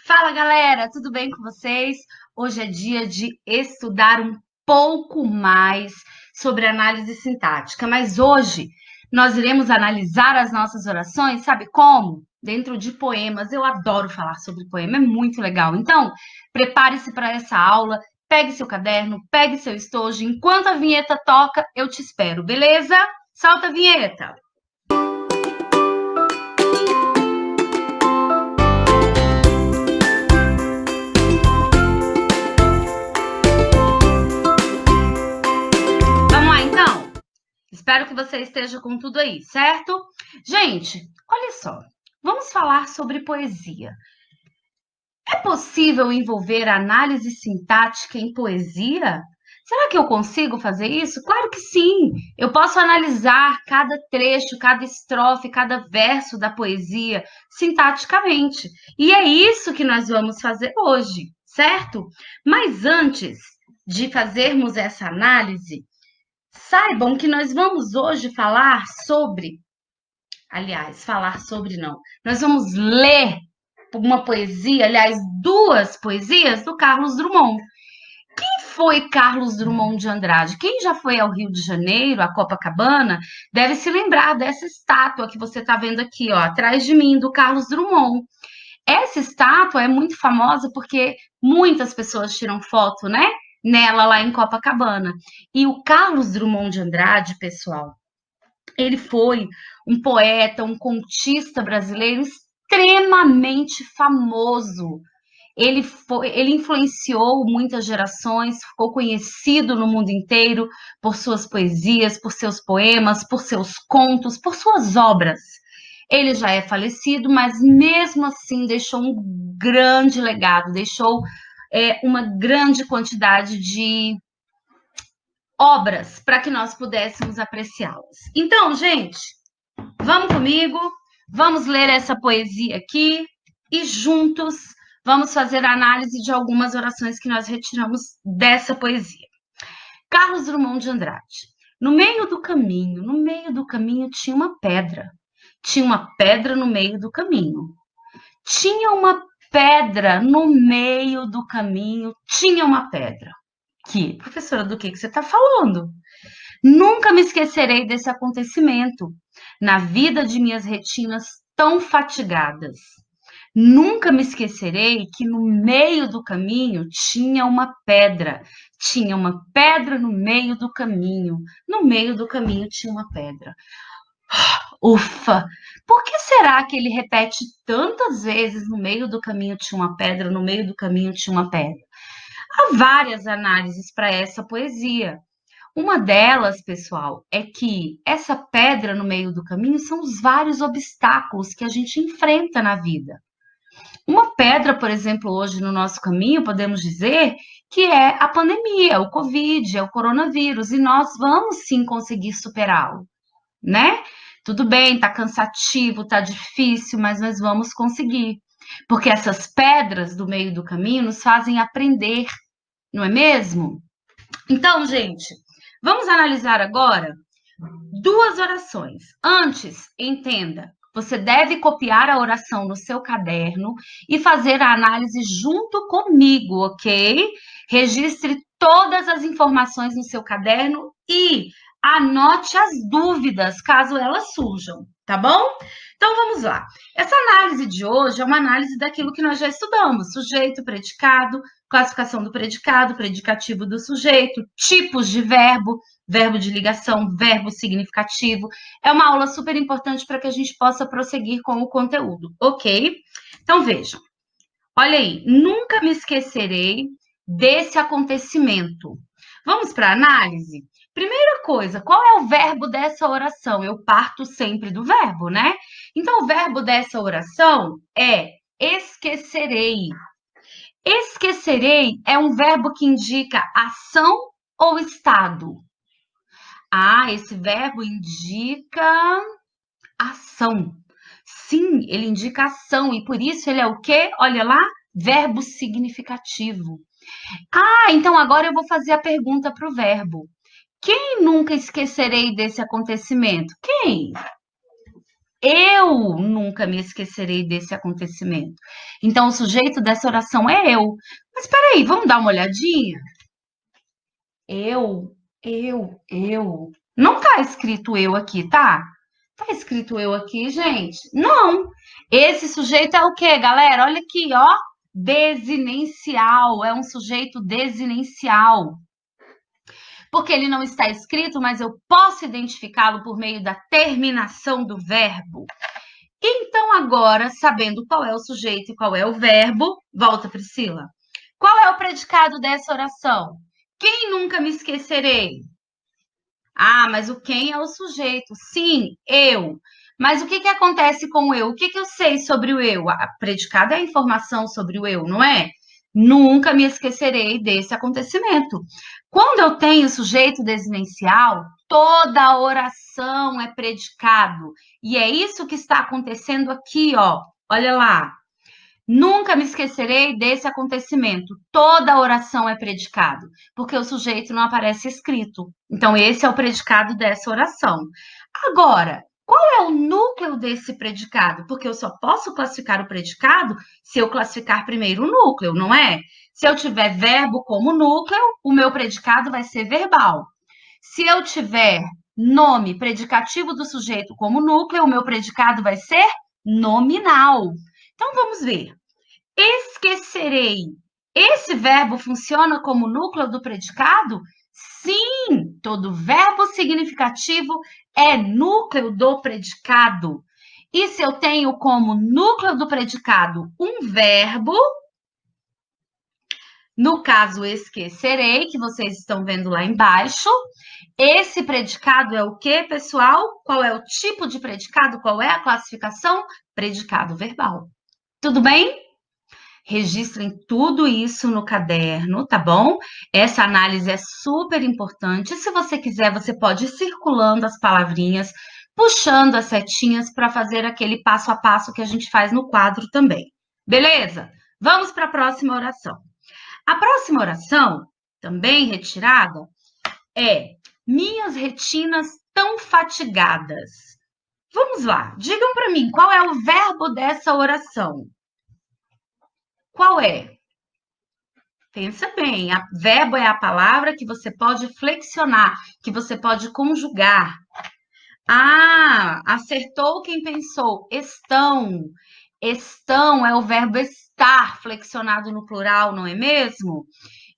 Fala galera, tudo bem com vocês? Hoje é dia de estudar um pouco mais sobre análise sintática, mas hoje nós iremos analisar as nossas orações, sabe como? Dentro de poemas. Eu adoro falar sobre poema, é muito legal. Então, prepare-se para essa aula, pegue seu caderno, pegue seu estojo. Enquanto a vinheta toca, eu te espero, beleza? Solta a vinheta! Vamos lá então? Espero que você esteja com tudo aí, certo? Gente, olha só, vamos falar sobre poesia. É possível envolver análise sintática em poesia? Será que eu consigo fazer isso? Claro que sim! Eu posso analisar cada trecho, cada estrofe, cada verso da poesia sintaticamente. E é isso que nós vamos fazer hoje, certo? Mas antes de fazermos essa análise, saibam que nós vamos hoje falar sobre, aliás, falar sobre não, nós vamos ler uma poesia, aliás, duas poesias do Carlos Drummond. Quem foi Carlos Drummond de Andrade? Quem já foi ao Rio de Janeiro, a Copacabana, deve se lembrar dessa estátua que você está vendo aqui, ó, atrás de mim, do Carlos Drummond. Essa estátua é muito famosa porque muitas pessoas tiram foto, né? Nela lá em Copacabana. E o Carlos Drummond de Andrade, pessoal, ele foi um poeta, um contista brasileiro extremamente famoso. Ele influenciou muitas gerações, ficou conhecido no mundo inteiro por suas poesias, por seus poemas, por seus contos, por suas obras. Ele já é falecido, mas mesmo assim deixou um grande legado, deixou uma grande quantidade de obras para que nós pudéssemos apreciá-las. Então, gente, vamos comigo, vamos ler essa poesia aqui e juntos vamos fazer a análise de algumas orações que nós retiramos dessa poesia. Carlos Drummond de Andrade. No meio do caminho tinha uma pedra. Tinha uma pedra no meio do caminho. Tinha uma pedra no meio do caminho. Tinha uma pedra. Professora, do que você está falando? Nunca me esquecerei desse acontecimento na vida de minhas retinas tão fatigadas. Nunca me esquecerei que no meio do caminho tinha uma pedra. Tinha uma pedra no meio do caminho. No meio do caminho tinha uma pedra. Ufa! Por que será que ele repete tantas vezes no meio do caminho tinha uma pedra, no meio do caminho tinha uma pedra? Há várias análises para essa poesia. Uma delas, pessoal, é que essa pedra no meio do caminho são os vários obstáculos que a gente enfrenta na vida. Uma pedra, por exemplo, hoje no nosso caminho, podemos dizer que é a pandemia, o Covid, é o coronavírus, e nós vamos sim conseguir superá-lo, né? Tudo bem, tá cansativo, tá difícil, mas nós vamos conseguir. Porque essas pedras do meio do caminho nos fazem aprender, não é mesmo? Então, gente, vamos analisar agora duas orações. Antes, entenda, você deve copiar a oração no seu caderno e fazer a análise junto comigo, ok? Registre todas as informações no seu caderno e anote as dúvidas, caso elas surjam, tá bom? Então vamos lá. Essa análise de hoje é uma análise daquilo que nós já estudamos: sujeito, predicado, classificação do predicado, predicativo do sujeito, tipos de verbo, verbo de ligação, verbo significativo. É uma aula super importante para que a gente possa prosseguir com o conteúdo, ok? Então vejam. Olha aí, nunca me esquecerei desse acontecimento. Vamos para a análise? Primeira coisa, qual é o verbo dessa oração? Eu parto sempre do verbo, né? Então, o verbo dessa oração é esquecerei. Esquecerei é um verbo que indica ação ou estado? Ah, esse verbo indica ação. Sim, ele indica ação e por isso ele é o quê? Olha lá, verbo significativo. Ah, então agora eu vou fazer a pergunta para o verbo. Quem nunca esquecerei desse acontecimento? Quem? Eu nunca me esquecerei desse acontecimento. Então, o sujeito dessa oração é eu. Mas espera aí, vamos dar uma olhadinha? Eu. Não tá escrito eu aqui, tá? Tá escrito eu aqui, gente? Não. Esse sujeito é o quê, galera? Olha aqui, ó. Desinencial. É um sujeito desinencial. Porque ele não está escrito, mas eu posso identificá-lo por meio da terminação do verbo. Então, agora, sabendo qual é o sujeito e qual é o verbo, volta, Priscila. Qual é o predicado dessa oração? Quem nunca me esquecerei? Ah, mas o quem é o sujeito? Sim, eu. Mas o que que acontece com o eu? O que que eu sei sobre o eu? A predicado é a informação sobre o eu, não é? Nunca me esquecerei desse acontecimento. Quando eu tenho sujeito desinencial, toda oração é predicado. E é isso que está acontecendo aqui, ó. Olha lá. Nunca me esquecerei desse acontecimento. Toda oração é predicado, porque o sujeito não aparece escrito. Então, esse é o predicado dessa oração. Agora, qual é o núcleo desse predicado? Porque eu só posso classificar o predicado se eu classificar primeiro o núcleo, não é? Se eu tiver verbo como núcleo, o meu predicado vai ser verbal. Se eu tiver nome, predicativo do sujeito como núcleo, o meu predicado vai ser nominal. Então, vamos ver. Esquecerei. Esse verbo funciona como núcleo do predicado? Sim, todo verbo significativo é núcleo do predicado. E se eu tenho como núcleo do predicado um verbo, no caso esquecerei, que vocês estão vendo lá embaixo, esse predicado é o que, pessoal? Qual é o tipo de predicado? Qual é a classificação? Predicado verbal. Tudo bem? Registrem tudo isso no caderno, tá bom? Essa análise é super importante. Se você quiser, você pode ir circulando as palavrinhas, puxando as setinhas para fazer aquele passo a passo que a gente faz no quadro também. Beleza? Vamos para a próxima oração. A próxima oração, também retirada, é: minhas retinas tão fatigadas. Vamos lá, digam para mim qual é o verbo dessa oração. Qual é? Pensa bem, verbo é a palavra que você pode flexionar, que você pode conjugar. Ah, acertou quem pensou. Estão. Estão é o verbo estar, flexionado no plural, não é mesmo?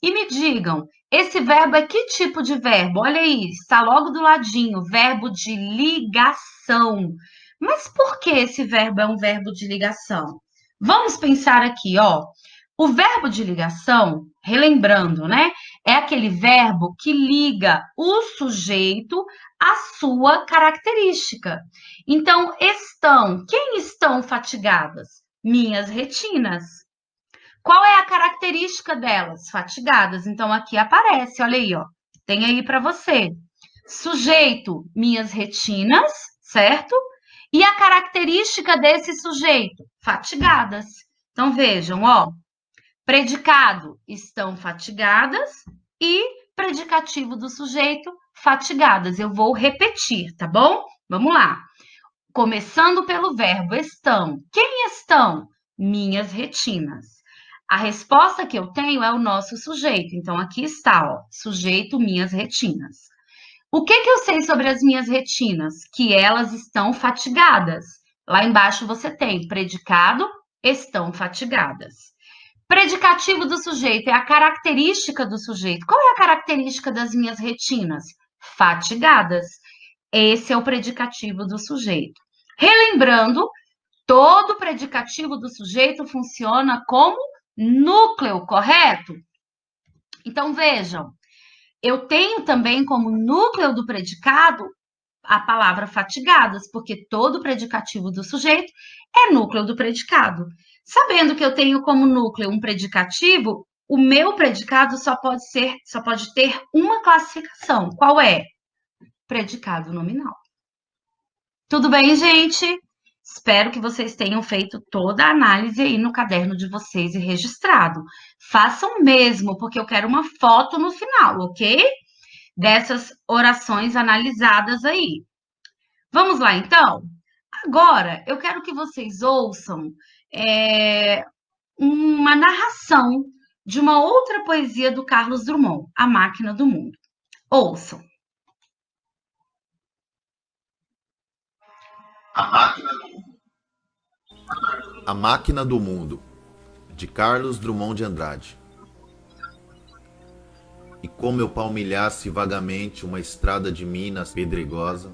E me digam, esse verbo é que tipo de verbo? Olha aí, está logo do ladinho, verbo de ligação. Mas por que esse verbo é um verbo de ligação? Vamos pensar aqui, ó. O verbo de ligação, relembrando, né? É aquele verbo que liga o sujeito à sua característica. Então, estão. Quem estão fatigadas? Minhas retinas. Qual é a característica delas? Fatigadas. Então, aqui aparece, olha aí, ó. Tem aí para você. Sujeito, minhas retinas, certo? E a característica desse sujeito? Fatigadas. Então, vejam, ó. Predicado, estão fatigadas. E predicativo do sujeito, fatigadas. Eu vou repetir, tá bom? Vamos lá. Começando pelo verbo estão. Quem estão? Minhas retinas. A resposta que eu tenho é o nosso sujeito. Então, aqui está, ó, sujeito, minhas retinas. O que eu sei sobre as minhas retinas? Que elas estão fatigadas. Lá embaixo você tem predicado, estão fatigadas. Predicativo do sujeito é a característica do sujeito. Qual é a característica das minhas retinas? Fatigadas. Esse é o predicativo do sujeito. Relembrando, todo predicativo do sujeito funciona como núcleo, correto? Então, vejam, eu tenho também como núcleo do predicado a palavra fatigadas, porque todo predicativo do sujeito é núcleo do predicado. Sabendo que eu tenho como núcleo um predicativo, o meu predicado só pode ter uma classificação. Qual é? Predicado nominal. Tudo bem, gente? Espero que vocês tenham feito toda a análise aí no caderno de vocês e registrado. Façam mesmo, porque eu quero uma foto no final, ok? Dessas orações analisadas aí. Vamos lá, então? Agora, eu quero que vocês ouçam uma narração de uma outra poesia do Carlos Drummond, A Máquina do Mundo. Ouçam. A Máquina do Mundo, de Carlos Drummond de Andrade. E como eu palmilhasse vagamente uma estrada de Minas pedregosa,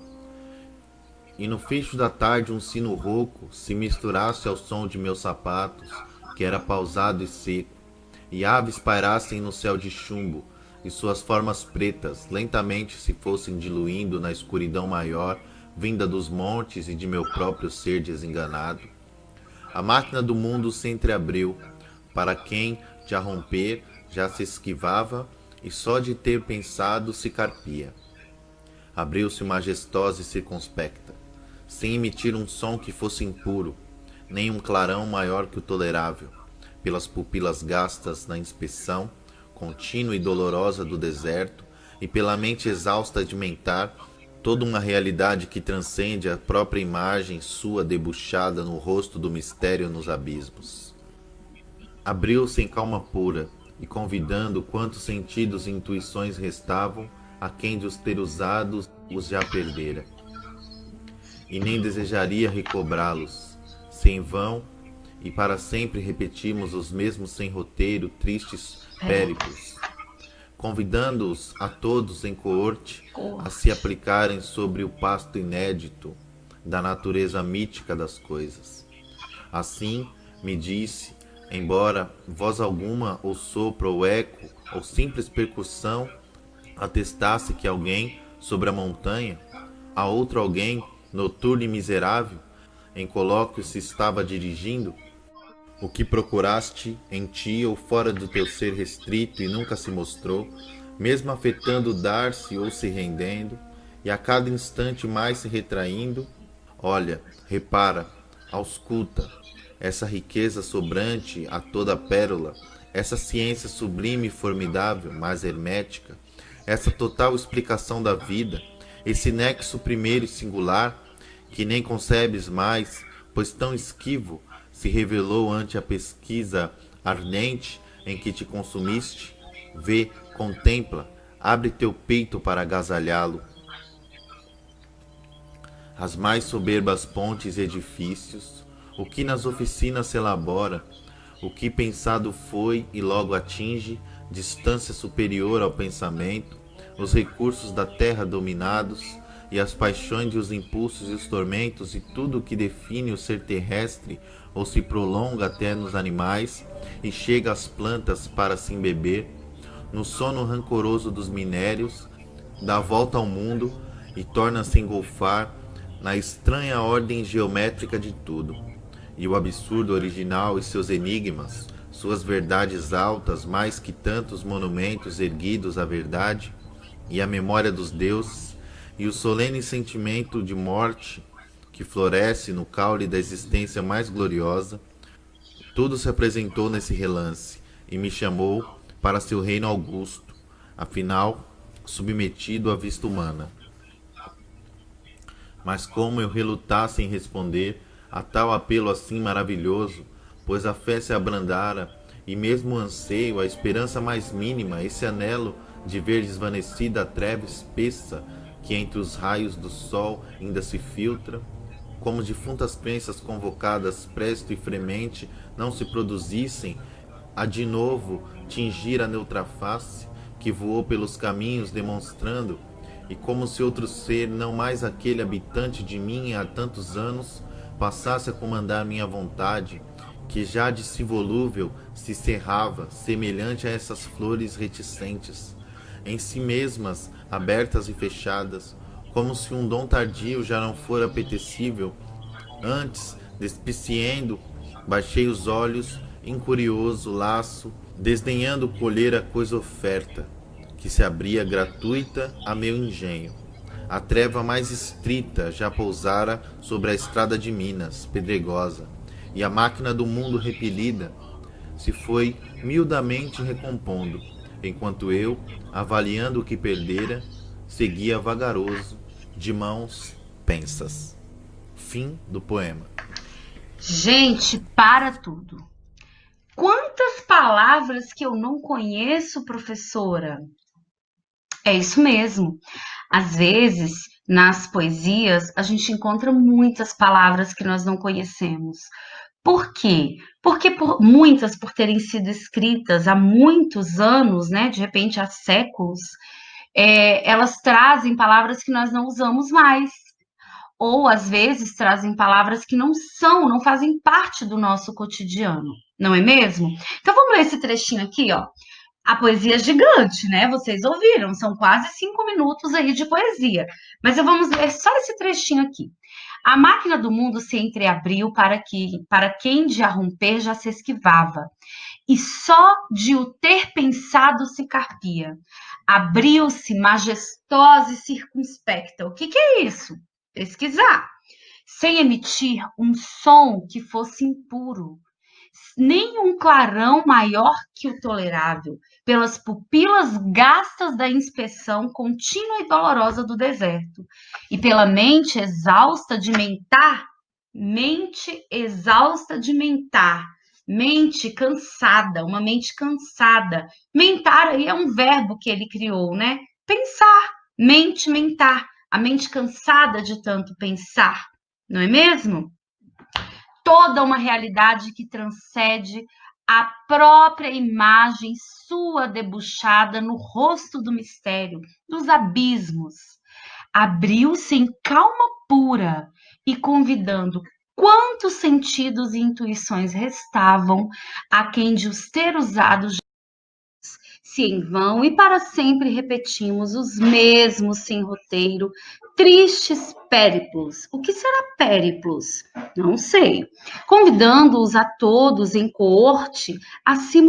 e no fecho da tarde um sino rouco se misturasse ao som de meus sapatos, que era pausado e seco, e aves pairassem no céu de chumbo, e suas formas pretas lentamente se fossem diluindo na escuridão maior, vinda dos montes e de meu próprio ser desenganado, a máquina do mundo se entreabriu, para quem, de a romper, já se esquivava, e só de ter pensado se carpia. Abriu-se majestosa e circunspecta, sem emitir um som que fosse impuro, nem um clarão maior que o tolerável, pelas pupilas gastas na inspeção contínua e dolorosa do deserto, e pela mente exausta de mentar toda uma realidade que transcende a própria imagem sua debuxada no rosto do mistério nos abismos. Abriu-se em calma pura, e convidando quantos sentidos e intuições restavam, a quem de os ter usados os já perdera. E nem desejaria recobrá-los, sem vão, e para sempre repetimos os mesmos sem roteiro, tristes périplos, convidando-os a todos em coorte a se aplicarem sobre o pasto inédito da natureza mítica das coisas. Assim, me disse, embora voz alguma, ou sopro, ou eco, ou simples percussão, atestasse que alguém, sobre a montanha, a outro alguém, noturno e miserável, em colóquio se estava dirigindo, o que procuraste em ti ou fora do teu ser restrito e nunca se mostrou, mesmo afetando dar-se ou se rendendo, e a cada instante mais se retraindo, olha, repara, ausculta, essa riqueza sobrante a toda pérola, essa ciência sublime e formidável, mas hermética, essa total explicação da vida, esse nexo primeiro e singular, que nem concebes mais, pois tão esquivo se revelou ante a pesquisa ardente em que te consumiste, vê, contempla, abre teu peito para agasalhá-lo. As mais soberbas pontes e edifícios, o que nas oficinas se elabora, o que pensado foi e logo atinge, distância superior ao pensamento, os recursos da terra dominados, e as paixões e os impulsos e os tormentos e tudo o que define o ser terrestre ou se prolonga até nos animais e chega às plantas para se embeber, no sono rancoroso dos minérios, dá volta ao mundo e torna-se engolfar na estranha ordem geométrica de tudo. E o absurdo original e seus enigmas, suas verdades altas mais que tantos monumentos erguidos à verdade e à memória dos deuses, e o solene sentimento de morte que floresce no caule da existência mais gloriosa, tudo se apresentou nesse relance e me chamou para seu reino augusto, afinal, submetido à vista humana. Mas como eu relutasse em responder a tal apelo assim maravilhoso, pois a fé se abrandara, e mesmo o anseio, a esperança mais mínima, esse anelo de ver desvanecida a treva espessa que entre os raios do sol ainda se filtra, como defuntas crenças convocadas presto e fremente não se produzissem a de novo tingir a neutra face que voou pelos caminhos demonstrando, e como se outro ser, não mais aquele habitante de mim há tantos anos, passasse a comandar minha vontade, que já de si volúvel se cerrava, semelhante a essas flores reticentes, em si mesmas abertas e fechadas, como se um dom tardio já não fora apetecível. Antes, despiciendo, baixei os olhos, incurioso laço, desdenhando colher a coisa oferta, que se abria gratuita a meu engenho. A treva mais estrita já pousara sobre a estrada de Minas, pedregosa, e a máquina do mundo repelida se foi miudamente recompondo, enquanto eu, avaliando o que perdera, seguia vagaroso, de mãos pensas. Fim do poema. Gente, para tudo. Quantas palavras que eu não conheço, professora? É isso mesmo. Às vezes, nas poesias, a gente encontra muitas palavras que nós não conhecemos. Por quê? Porque muitas, por terem sido escritas há muitos anos, né, de repente há séculos, elas trazem palavras que nós não usamos mais. Ou, às vezes, trazem palavras que não fazem parte do nosso cotidiano, não é mesmo? Então, vamos ler esse trechinho aqui, ó. A poesia é gigante, né? Vocês ouviram, são quase 5 minutos aí de poesia. Mas vamos ler só esse trechinho aqui. A máquina do mundo se entreabriu para quem de a romper já se esquivava, e só de o ter pensado se carpia. Abriu-se majestosa e circunspecta. O que é isso? Pesquisar. Sem emitir um som que fosse impuro, nem um clarão maior que o tolerável, pelas pupilas gastas da inspeção contínua e dolorosa do deserto, e pela mente cansada, uma mente cansada. Mentar aí é um verbo que ele criou, né? Pensar, mentar, a mente cansada de tanto pensar, não é mesmo? Toda uma realidade que transcende a própria imagem sua debuxada no rosto do mistério, dos abismos. Abriu-se em calma pura e convidando quantos sentidos e intuições restavam a quem de os ter usado se em vão e para sempre repetimos os mesmos sem roteiro, tristes périplos. O que será périplos? Não sei. Convidando-os a todos em coorte a se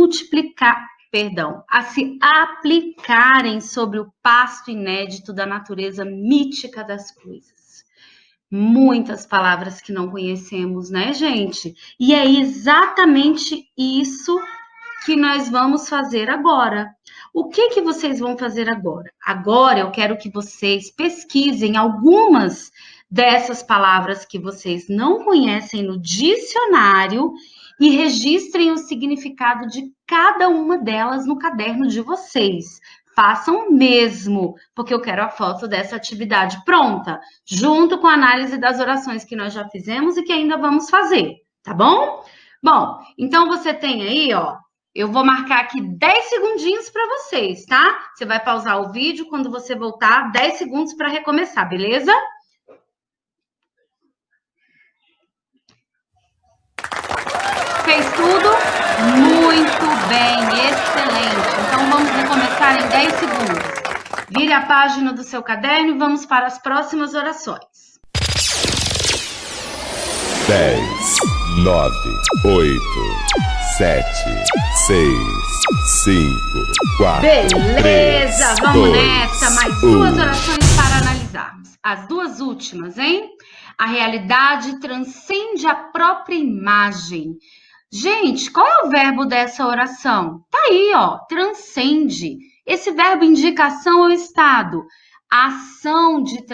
a se aplicarem sobre o pasto inédito da natureza mítica das coisas. Muitas palavras que não conhecemos, né, gente? E é exatamente isso que nós vamos fazer agora. O que vocês vão fazer agora? Agora eu quero que vocês pesquisem algumas dessas palavras que vocês não conhecem no dicionário e registrem o significado de cada uma delas no caderno de vocês. Façam mesmo, porque eu quero a foto dessa atividade pronta, junto com a análise das orações que nós já fizemos e que ainda vamos fazer, tá bom? Bom, então você tem aí, ó, eu vou marcar aqui 10 segundinhos para vocês, tá? Você vai pausar o vídeo quando você voltar, 10 segundos para recomeçar, beleza? Fez tudo? Muito bem, excelente. Então vamos recomeçar em 10 segundos. Vire a página do seu caderno e vamos para as próximas orações. 10, 9, 8, 7, 6, 5, 4, Beleza, 3, vamos 2, nessa. Mais 2 orações para analisarmos. As 2 últimas, hein? A realidade transcende a própria imagem. Gente, qual é o verbo dessa oração? Tá aí, ó, transcende. Esse verbo indica ação ou estado. A ação de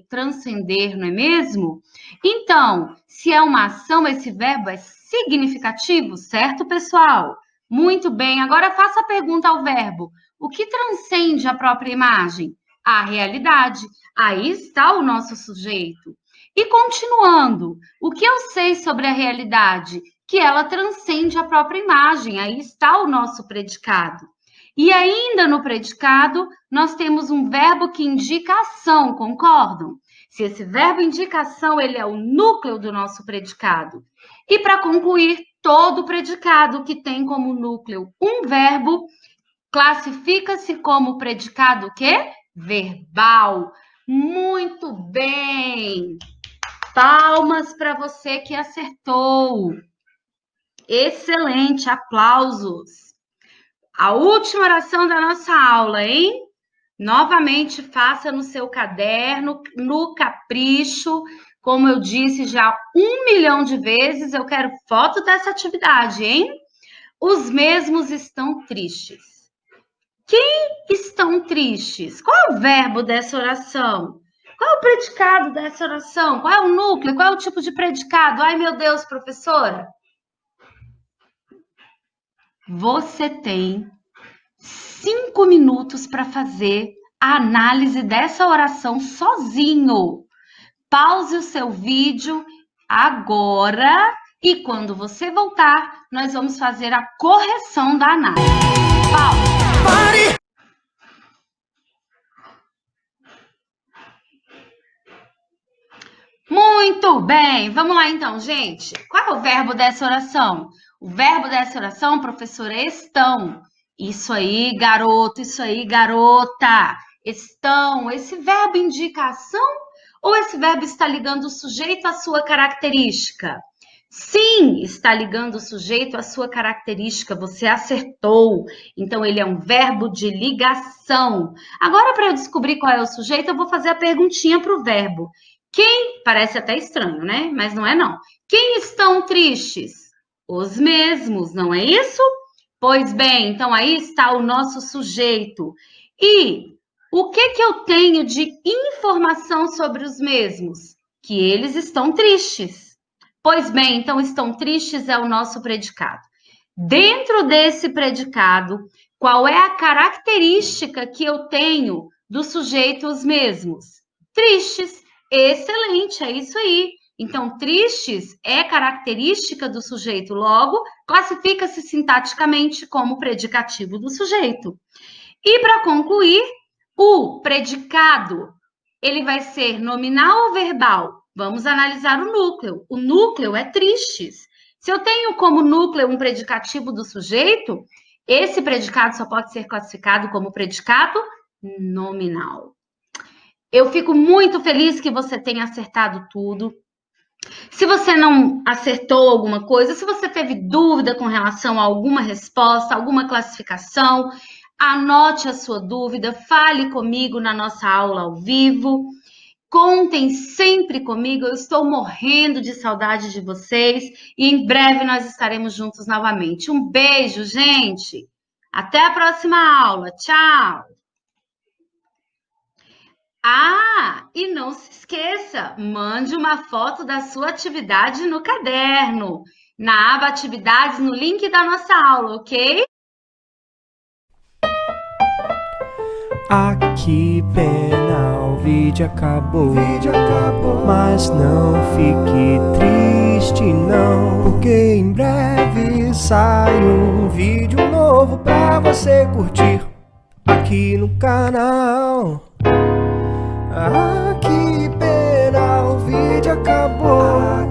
transcender, não é mesmo? Então, se é uma ação, esse verbo é significativo, certo, pessoal? Muito bem, agora faça a pergunta ao verbo. O que transcende a própria imagem? A realidade. Aí está o nosso sujeito. E continuando, o que eu sei sobre a realidade? Que ela transcende a própria imagem. Aí está o nosso predicado. E ainda no predicado, nós temos um verbo que indica ação, concordam? Se esse verbo indica ação, ele é o núcleo do nosso predicado. E para concluir, todo predicado que tem como núcleo um verbo classifica-se como predicado o quê? Verbal. Muito bem! Palmas para você que acertou. Excelente, aplausos. A última oração da nossa aula, hein? Novamente, faça no seu caderno, no capricho. Como eu disse já 1 milhão de vezes, eu quero foto dessa atividade, hein? Os mesmos estão tristes. Quem estão tristes? Qual é o verbo dessa oração? Qual é o predicado dessa oração? Qual é o núcleo? Qual é o tipo de predicado? Ai, meu Deus, professora. Você tem 5 minutos para fazer a análise dessa oração sozinho. Pause o seu vídeo agora e quando você voltar, nós vamos fazer a correção da análise. Pause. Muito bem, vamos lá então, gente. Qual é o verbo dessa oração? O verbo dessa oração, professora, é estão. Isso aí, garoto, isso aí, garota. Estão. Esse verbo indica ação ou esse verbo está ligando o sujeito à sua característica? Sim, está ligando o sujeito à sua característica. Você acertou. Então, ele é um verbo de ligação. Agora, para eu descobrir qual é o sujeito, eu vou fazer a perguntinha para o verbo. Quem, parece até estranho, né? Mas não é não. Quem estão tristes? Os mesmos, não é isso? Pois bem, então aí está o nosso sujeito. E o que eu tenho de informação sobre os mesmos? Que eles estão tristes. Pois bem, então estão tristes é o nosso predicado. Dentro desse predicado, qual é a característica que eu tenho do sujeito os mesmos? Tristes. Excelente, é isso aí. Então, tristes é característica do sujeito, logo, classifica-se sintaticamente como predicativo do sujeito. E para concluir, o predicado, ele vai ser nominal ou verbal? Vamos analisar o núcleo. O núcleo é tristes. Se eu tenho como núcleo um predicativo do sujeito, esse predicado só pode ser classificado como predicado nominal. Eu fico muito feliz que você tenha acertado tudo. Se você não acertou alguma coisa, se você teve dúvida com relação a alguma resposta, alguma classificação, anote a sua dúvida, fale comigo na nossa aula ao vivo. Contem sempre comigo, eu estou morrendo de saudade de vocês e em breve nós estaremos juntos novamente. Um beijo, gente! Até a próxima aula. Tchau! Ah, e não se esqueça, mande uma foto da sua atividade no caderno, na aba Atividades, no link da nossa aula, ok? Ah, que pena, o vídeo acabou. Mas não fique triste não, porque em breve sai um vídeo novo pra você curtir aqui no canal. Ah, que pena, o vídeo acabou.